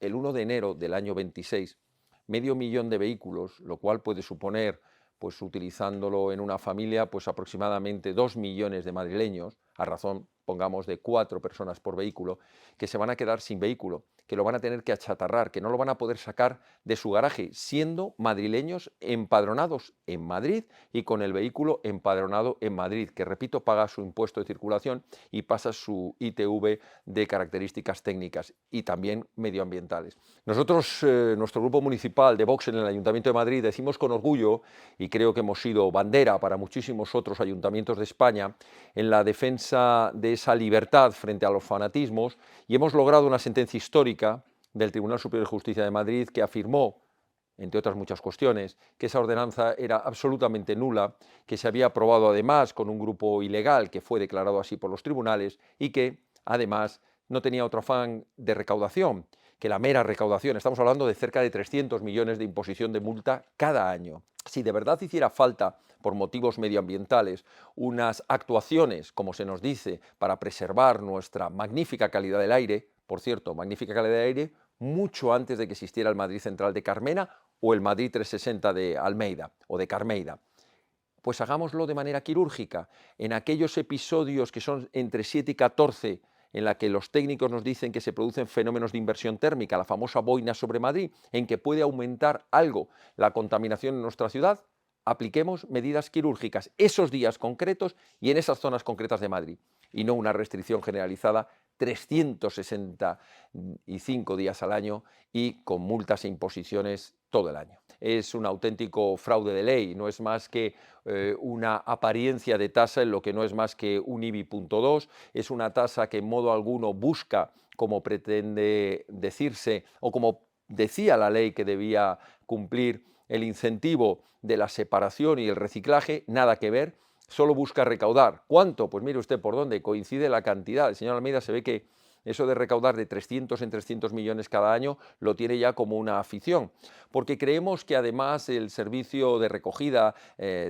el 1 de enero del año 26, medio millón de vehículos, lo cual puede suponer, pues utilizándolo en una familia, pues aproximadamente 2 millones de madrileños, a razón, pongamos, de 4 personas por vehículo, que se van a quedar sin vehículo, que lo van a tener que achatarrar, que no lo van a poder sacar de su garaje, siendo madrileños empadronados en Madrid y con el vehículo empadronado en Madrid, que repito, paga su impuesto de circulación y pasa su ITV de características técnicas y también medioambientales. Nosotros, nuestro grupo municipal de Vox en el Ayuntamiento de Madrid, decimos con orgullo, y creo que hemos sido bandera para muchísimos otros ayuntamientos de España, en la defensa de esa libertad frente a los fanatismos, y hemos logrado una sentencia histórica del Tribunal Superior de Justicia de Madrid que afirmó, entre otras muchas cuestiones, que esa ordenanza era absolutamente nula, que se había aprobado además con un grupo ilegal que fue declarado así por los tribunales y que, además, no tenía otro afán de recaudación que la mera recaudación. Estamos hablando de cerca de 300 millones de imposición de multa cada año. Si de verdad hiciera falta, por motivos medioambientales, unas actuaciones, como se nos dice, para preservar nuestra magnífica calidad del aire, por cierto, magnífica calidad del aire, mucho antes de que existiera el Madrid Central de Carmena o el Madrid 360 de Almeida o de Carmeida, pues hagámoslo de manera quirúrgica. En aquellos episodios que son entre 7 y 14, en la que los técnicos nos dicen que se producen fenómenos de inversión térmica, la famosa boina sobre Madrid, en que puede aumentar algo la contaminación en nuestra ciudad, apliquemos medidas quirúrgicas esos días concretos y en esas zonas concretas de Madrid, y no una restricción generalizada 365 días al año y con multas e imposiciones todo el año. Es un auténtico fraude de ley, no es más que una apariencia de tasa en lo que no es más que un IBI punto 2, es una tasa que en modo alguno busca, como pretende decirse, o como decía la ley que debía cumplir, el incentivo de la separación y el reciclaje, nada que ver, solo busca recaudar. ¿Cuánto? Pues mire usted por dónde coincide la cantidad. El señor Almeida se ve que eso de recaudar de 300 en 300 millones cada año lo tiene ya como una afición, porque creemos que además el servicio de recogida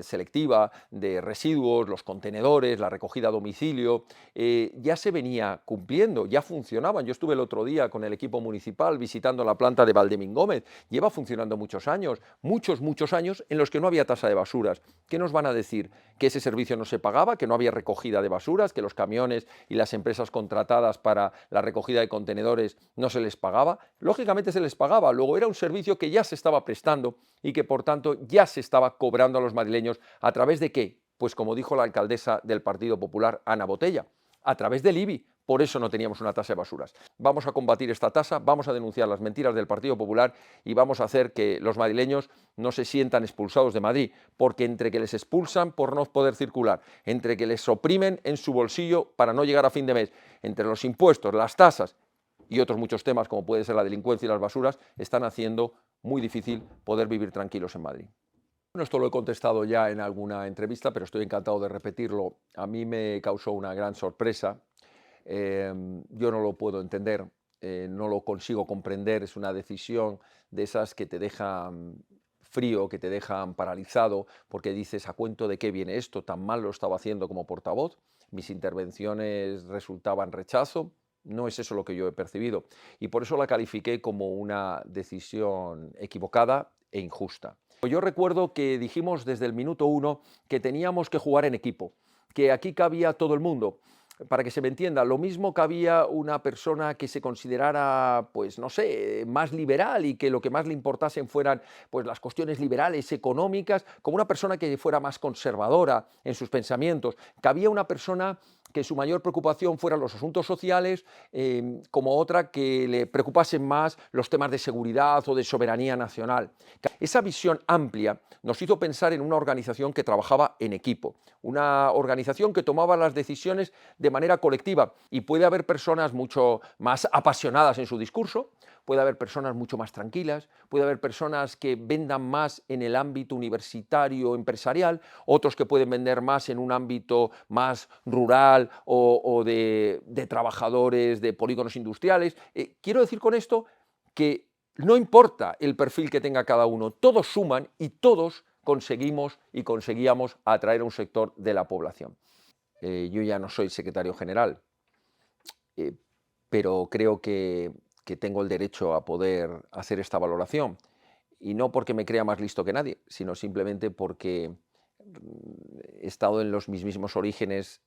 selectiva de residuos, los contenedores, la recogida a domicilio, ya se venía cumpliendo, ya funcionaban. Yo estuve el otro día con el equipo municipal visitando la planta de Valdemín Gómez, lleva funcionando muchos años, muchos años en los que no había tasa de basuras. ¿Qué nos van a decir? ¿Que ese servicio no se pagaba, que no había recogida de basuras, que los camiones y las empresas contratadas para la recogida de contenedores no se les pagaba? Lógicamente se les pagaba, luego era un servicio que ya se estaba prestando y que por tanto ya se estaba cobrando a los madrileños. ¿A través de qué? Pues como dijo la alcaldesa del Partido Popular, Ana Botella, a través del IBI. Por eso no teníamos una tasa de basuras. Vamos a combatir esta tasa, vamos a denunciar las mentiras del Partido Popular y vamos a hacer que los madrileños no se sientan expulsados de Madrid, porque entre que les expulsan por no poder circular, entre que les oprimen en su bolsillo para no llegar a fin de mes, entre los impuestos, las tasas y otros muchos temas como puede ser la delincuencia y las basuras, están haciendo muy difícil poder vivir tranquilos en Madrid. Bueno, esto lo he contestado ya en alguna entrevista, pero estoy encantado de repetirlo. A mí me causó una gran sorpresa. Yo no lo puedo entender, no lo consigo comprender. Es una decisión de esas que te dejan frío, que te dejan paralizado, porque dices, ¿a cuento de qué viene esto? Tan mal lo estaba haciendo como portavoz. Mis intervenciones resultaban rechazo. No es eso lo que yo he percibido. Y por eso la califiqué como una decisión equivocada e injusta. Yo recuerdo que dijimos desde el minuto uno que teníamos que jugar en equipo, que aquí cabía todo el mundo. Para que se me entienda, lo mismo cabía una persona que se considerara, pues no sé, más liberal y que lo que más le importasen fueran pues las cuestiones liberales, económicas, como una persona que fuera más conservadora en sus pensamientos. Cabía una persona que su mayor preocupación fueran los asuntos sociales, como otra que le preocupasen más los temas de seguridad o de soberanía nacional. Esa visión amplia nos hizo pensar en una organización que trabajaba en equipo, una organización que tomaba las decisiones de manera colectiva, y puede haber personas mucho más apasionadas en su discurso, puede haber personas mucho más tranquilas, puede haber personas que vendan más en el ámbito universitario empresarial, otros que pueden vender más en un ámbito más rural o de trabajadores de polígonos industriales. Quiero decir con esto que no importa el perfil que tenga cada uno, todos suman y todos conseguimos y conseguíamos atraer a un sector de la población. Yo ya no soy secretario general, eh, pero creo que que tengo el derecho a poder hacer esta valoración. Y no porque me crea más listo que nadie, sino simplemente porque he estado en los mismísimos orígenes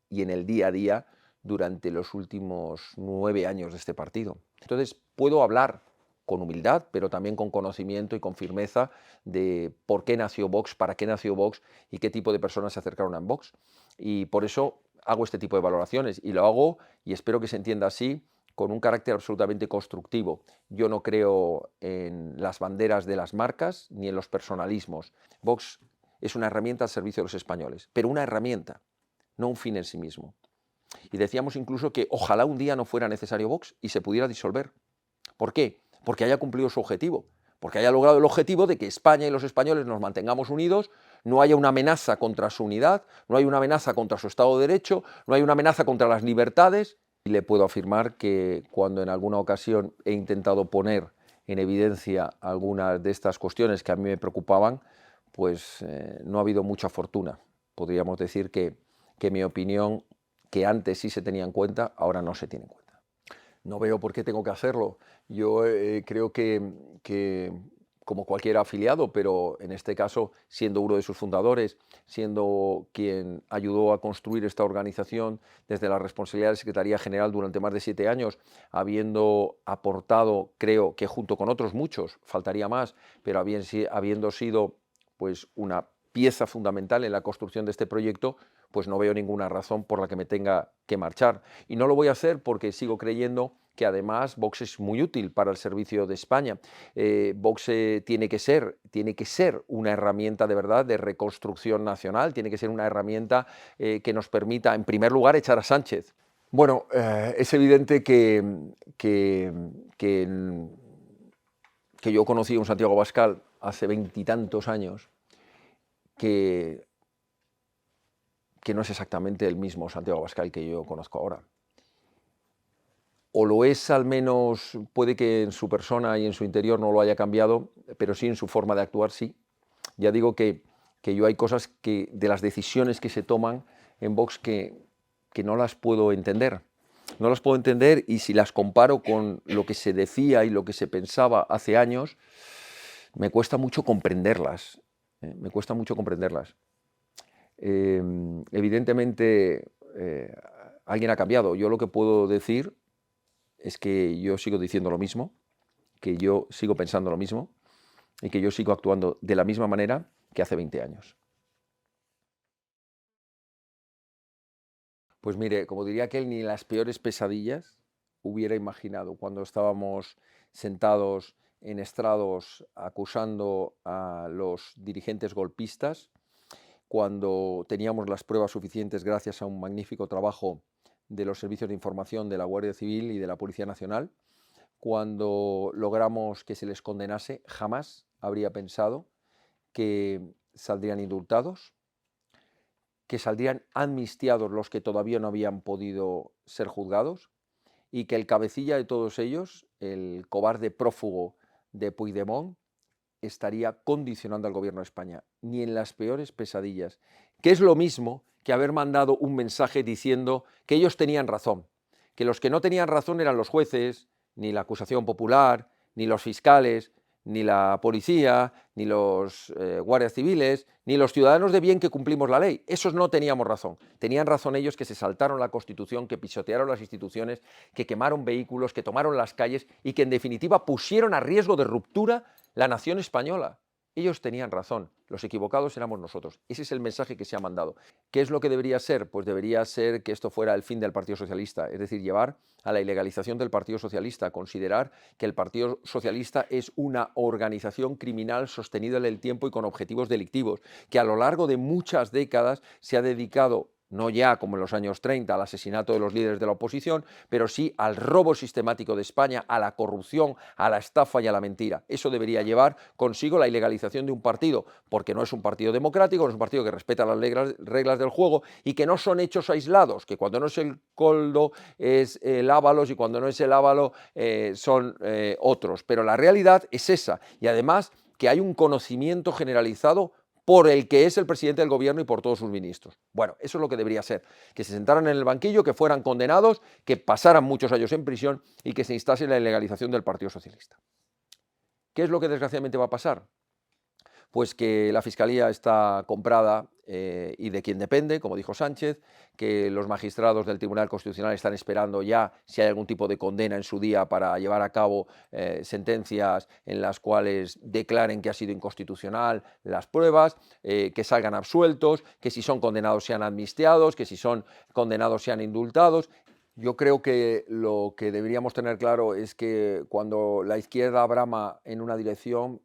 y en el día a día durante los últimos 9 años de este partido. Entonces puedo hablar con humildad, pero también con conocimiento y con firmeza de por qué nació Vox, para qué nació Vox y qué tipo de personas se acercaron a Vox. Y por eso hago este tipo de valoraciones y lo hago, y espero que se entienda así, con un carácter absolutamente constructivo. Yo no creo en las banderas de las marcas ni en los personalismos. Vox es una herramienta al servicio de los españoles, pero una herramienta, no un fin en sí mismo. Y decíamos incluso que ojalá un día no fuera necesario Vox y se pudiera disolver. ¿Por qué? Porque haya cumplido su objetivo, porque haya logrado el objetivo de que España y los españoles nos mantengamos unidos, no haya una amenaza contra su unidad, no haya una amenaza contra su Estado de Derecho, no haya una amenaza contra las libertades. Y le puedo afirmar que cuando en alguna ocasión he intentado poner en evidencia algunas de estas cuestiones que a mí me preocupaban, pues no ha habido mucha fortuna. Podríamos decir que mi opinión, que antes sí se tenía en cuenta, ahora no se tiene en cuenta. No veo por qué tengo que hacerlo. Yo creo que, como cualquier afiliado, pero en este caso siendo uno de sus fundadores, siendo quien ayudó a construir esta organización desde la responsabilidad de Secretaría General durante más de 7 años, habiendo aportado, creo que junto con otros muchos, faltaría más, pero habiendo sido pues una pieza fundamental en la construcción de este proyecto, pues no veo ninguna razón por la que me tenga que marchar. Y no lo voy a hacer porque sigo creyendo que además Vox es muy útil para el servicio de España. Vox tiene que ser una herramienta de verdad de reconstrucción nacional, tiene que ser una herramienta que nos permita, en primer lugar, echar a Sánchez. Bueno, es evidente que yo conocí a un Santiago Abascal hace 20 y tantos años, que no es exactamente el mismo Santiago Abascal que yo conozco ahora. O lo es, al menos puede que en su persona y en su interior no lo haya cambiado, pero sí en su forma de actuar, sí. Ya digo que yo hay cosas de las decisiones que se toman en Vox que no las puedo entender. No las puedo entender, y si las comparo con lo que se decía y lo que se pensaba hace años, me cuesta mucho comprenderlas. Me cuesta mucho comprenderlas. Evidentemente alguien ha cambiado. Yo lo que puedo decir es que yo sigo diciendo lo mismo, que yo sigo pensando lo mismo y que yo sigo actuando de la misma manera que hace 20 años. Pues mire, como diría aquel, ni las peores pesadillas hubiera imaginado cuando estábamos sentados en estrados acusando a los dirigentes golpistas, cuando teníamos las pruebas suficientes gracias a un magnífico trabajo de los servicios de información de la Guardia Civil y de la Policía Nacional, cuando logramos que se les condenase, jamás habría pensado que saldrían indultados, que saldrían amnistiados los que todavía no habían podido ser juzgados, y que el cabecilla de todos ellos, el cobarde prófugo de Puigdemont, estaría condicionando al gobierno de España, ni en las peores pesadillas, que es lo mismo que haber mandado un mensaje diciendo que ellos tenían razón, que los que no tenían razón eran los jueces, ni la acusación popular, ni los fiscales, ni la policía, ni los guardias civiles, ni los ciudadanos de bien que cumplimos la ley. Esos no teníamos razón. Tenían razón ellos, que se saltaron la Constitución, que pisotearon las instituciones, que quemaron vehículos, que tomaron las calles y que en definitiva pusieron a riesgo de ruptura la nación española. Ellos tenían razón, los equivocados éramos nosotros. Ese es el mensaje que se ha mandado. ¿Qué es lo que debería ser? Pues debería ser que esto fuera el fin del Partido Socialista, es decir, llevar a la ilegalización del Partido Socialista, considerar que el Partido Socialista es una organización criminal sostenida en el tiempo y con objetivos delictivos, que a lo largo de muchas décadas se ha dedicado, no ya como en los años 30 al asesinato de los líderes de la oposición, pero sí al robo sistemático de España, a la corrupción, a la estafa y a la mentira. Eso debería llevar consigo la ilegalización de un partido, porque no es un partido democrático, no es un partido que respeta las reglas del juego, y que no son hechos aislados, que cuando no es el Coldo es el Ábalos y cuando no es el Ávalo son otros. Pero la realidad es esa, y además que hay un conocimiento generalizado por el que es el presidente del gobierno y por todos sus ministros. Bueno, eso es lo que debería ser, que se sentaran en el banquillo, que fueran condenados, que pasaran muchos años en prisión y que se instase la ilegalización del Partido Socialista. ¿Qué es lo que desgraciadamente va a pasar? Pues que la Fiscalía está comprada y de quien depende, como dijo Sánchez, que los magistrados del Tribunal Constitucional están esperando ya si hay algún tipo de condena en su día para llevar a cabo sentencias en las cuales declaren que ha sido inconstitucional las pruebas, que salgan absueltos, que si son condenados sean amnistiados, que si son condenados sean indultados. Yo creo que lo que deberíamos tener claro es que cuando la izquierda brama en una dirección,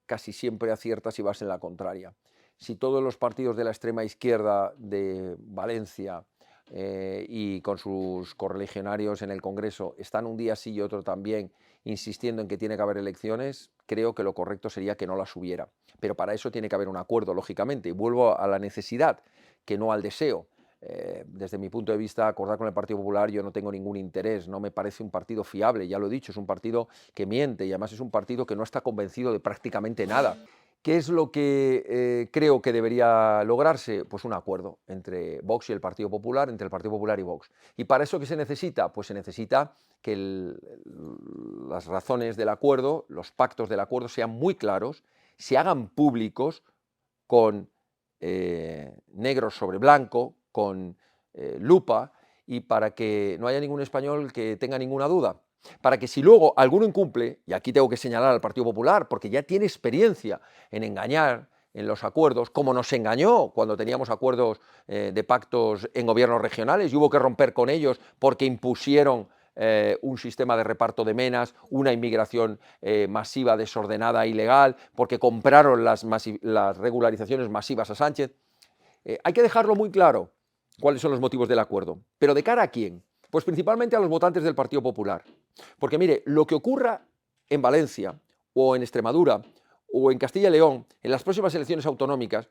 casi siempre acierta si vas en la contraria. Si todos los partidos de la extrema izquierda de Valencia y con sus correligionarios en el Congreso están un día sí y otro también insistiendo en que tiene que haber elecciones, creo que lo correcto sería que no las hubiera. Pero para eso tiene que haber un acuerdo, lógicamente, y vuelvo a la necesidad, que no al deseo. Desde mi punto de vista, acordar con el Partido Popular, yo no tengo ningún interés, no me parece un partido fiable, ya lo he dicho, es un partido que miente y además es un partido que no está convencido de prácticamente nada. ¿Qué es lo que creo que debería lograrse? Pues un acuerdo entre Vox y el Partido Popular, entre el Partido Popular y Vox. ¿Y para eso qué se necesita? Pues se necesita que las razones del acuerdo, los pactos del acuerdo sean muy claros, se hagan públicos con negro sobre blanco, con lupa, y para que no haya ningún español que tenga ninguna duda. Para que si luego alguno incumple, y aquí tengo que señalar al Partido Popular, porque ya tiene experiencia en engañar en los acuerdos, como nos engañó cuando teníamos acuerdos de pactos en gobiernos regionales y hubo que romper con ellos porque impusieron un sistema de reparto de menas, una inmigración masiva, desordenada, ilegal, porque compraron las regularizaciones masivas a Sánchez. Hay que dejarlo muy claro cuáles son los motivos del acuerdo. ¿Pero de cara a quién? Pues principalmente a los votantes del Partido Popular. Porque mire, lo que ocurra en Valencia o en Extremadura o en Castilla y León en las próximas elecciones autonómicas,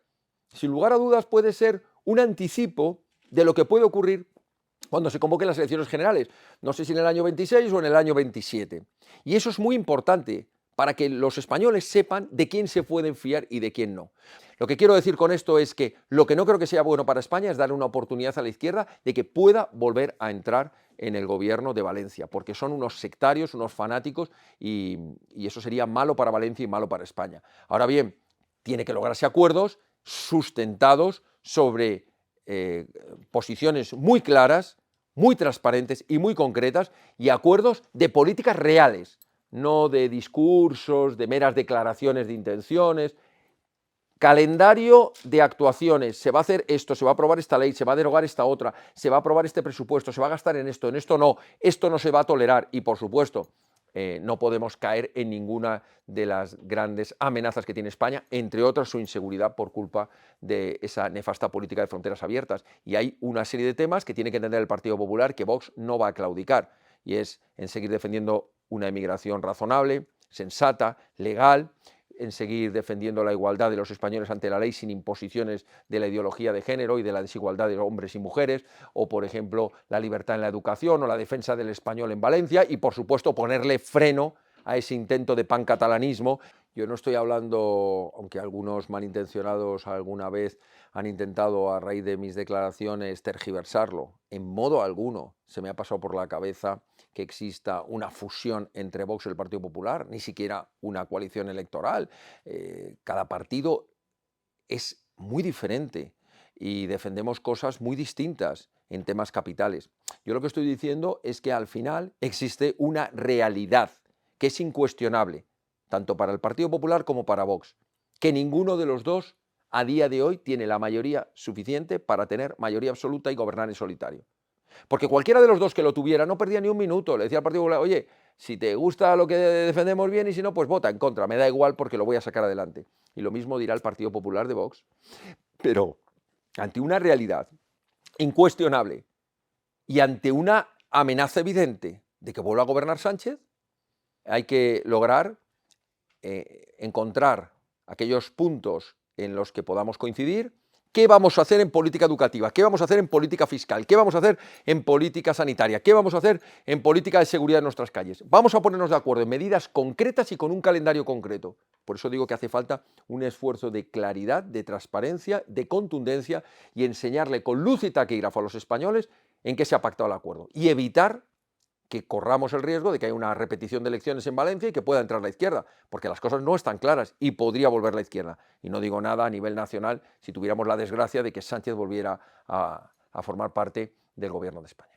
sin lugar a dudas puede ser un anticipo de lo que puede ocurrir cuando se convoquen las elecciones generales. No sé si en el año 26 o en el año 27. Y eso es muy importante para que los españoles sepan de quién se pueden fiar y de quién no. Lo que quiero decir con esto es que lo que no creo que sea bueno para España es darle una oportunidad a la izquierda de que pueda volver a entrar en el gobierno de Valencia, porque son unos sectarios, unos fanáticos, y eso sería malo para Valencia y malo para España. Ahora bien, tiene que lograrse acuerdos sustentados sobre posiciones muy claras, muy transparentes y muy concretas, y acuerdos de políticas reales, no de discursos, de meras declaraciones de intenciones. Calendario de actuaciones, se va a hacer esto, se va a aprobar esta ley, se va a derogar esta otra, se va a aprobar este presupuesto, se va a gastar en esto no, esto no se va a tolerar y por supuesto no podemos caer en ninguna de las grandes amenazas que tiene España, entre otras su inseguridad por culpa de esa nefasta política de fronteras abiertas. Y hay una serie de temas que tiene que entender el Partido Popular que Vox no va a claudicar, y es en seguir defendiendo una inmigración razonable, sensata, legal, en seguir defendiendo la igualdad de los españoles ante la ley sin imposiciones de la ideología de género y de la desigualdad de hombres y mujeres, o por ejemplo la libertad en la educación o la defensa del español en Valencia y por supuesto ponerle freno a ese intento de pancatalanismo. Yo no estoy hablando, aunque algunos malintencionados alguna vez han intentado a raíz de mis declaraciones tergiversarlo, en modo alguno se me ha pasado por la cabeza que exista una fusión entre Vox y el Partido Popular, ni siquiera una coalición electoral. Cada partido es muy diferente y defendemos cosas muy distintas en temas capitales. Yo lo que estoy diciendo es que al final existe una realidad que es incuestionable, tanto para el Partido Popular como para Vox, que ninguno de los dos a día de hoy tiene la mayoría suficiente para tener mayoría absoluta y gobernar en solitario. Porque cualquiera de los dos que lo tuviera no perdía ni un minuto. Le decía al Partido Popular, oye, si te gusta lo que defendemos bien y si no, pues vota en contra. Me da igual porque lo voy a sacar adelante. Y lo mismo dirá el Partido Popular de Vox. Pero ante una realidad incuestionable y ante una amenaza evidente de que vuelva a gobernar Sánchez, hay que lograr encontrar aquellos puntos en los que podamos coincidir. ¿Qué vamos a hacer en política educativa? ¿Qué vamos a hacer en política fiscal? ¿Qué vamos a hacer en política sanitaria? ¿Qué vamos a hacer en política de seguridad en nuestras calles? Vamos a ponernos de acuerdo en medidas concretas y con un calendario concreto. Por eso digo que hace falta un esfuerzo de claridad, de transparencia, de contundencia y enseñarle con luz y taquígrafo a los españoles en qué se ha pactado el acuerdo y evitar que corramos el riesgo de que haya una repetición de elecciones en Valencia y que pueda entrar la izquierda, porque las cosas no están claras y podría volver la izquierda. Y no digo nada a nivel nacional si tuviéramos la desgracia de que Sánchez volviera a formar parte del gobierno de España.